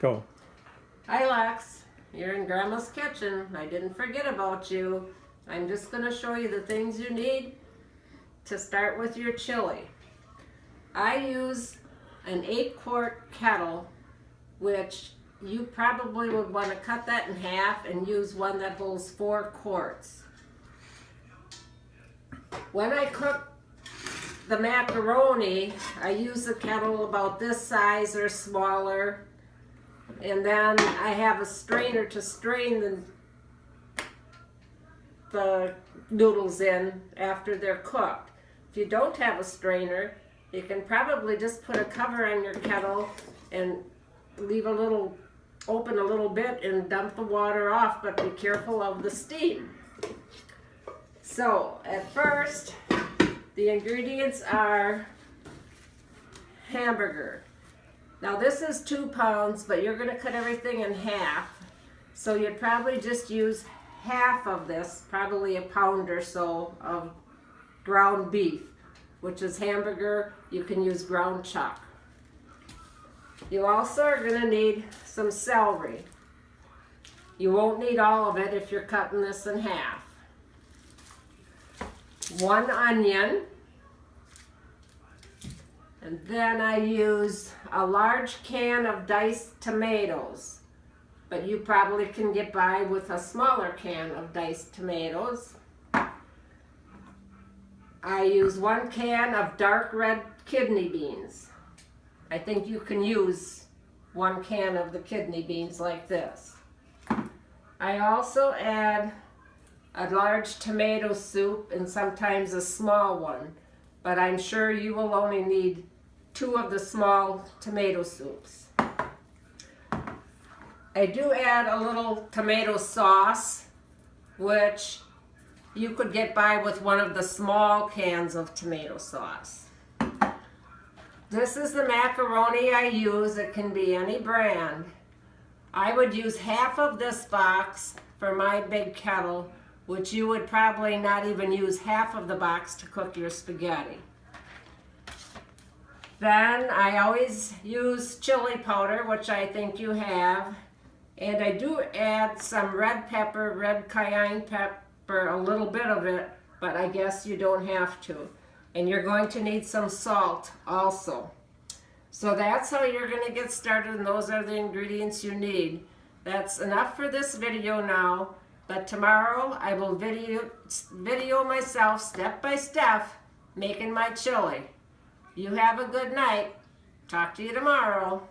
Go. Hi Lex, you're in Grandma's kitchen. I didn't forget about you. I'm just going to show you the things you need to start with your chili. I use an 8-quart kettle, which you probably would want to cut that in half and use one that holds 4 quarts. When I cook the macaroni, I use a kettle about this size or smaller, and then I have a strainer to strain the noodles in after they're cooked. If you don't have a strainer, you can probably just put a cover on your kettle and leave open a little bit and dump the water off, but be careful of the steam. So at first, the ingredients are hamburger. Now this is 2 pounds, but you're going to cut everything in half. So you'd probably just use half of this, probably a pound or so of ground beef, which is hamburger. You can use ground chuck. You also are going to need some celery. You won't need all of it if you're cutting this in half. 1 onion. And then I use a large can of diced tomatoes, but you probably can get by with a smaller can of diced tomatoes. I use 1 can of dark red kidney beans. I think you can use 1 can of the kidney beans like this. I also add a large tomato soup and sometimes a small one, but I'm sure you will only need 2 of the small tomato soups. I do add a little tomato sauce, which you could get by with 1 of the small cans of tomato sauce. This is the macaroni I use. It can be any brand. I would use half of this box for my big kettle, which you would probably not even use half of the box to cook your spaghetti. Then I always use chili powder, which I think you have. And I do add some red pepper, red cayenne pepper, a little bit of it, but I guess you don't have to. And you're going to need some salt also. So that's how you're going to get started, and those are the ingredients you need. That's enough for this video now, but tomorrow I will video myself step by step making my chili. You have a good night. Talk to you tomorrow.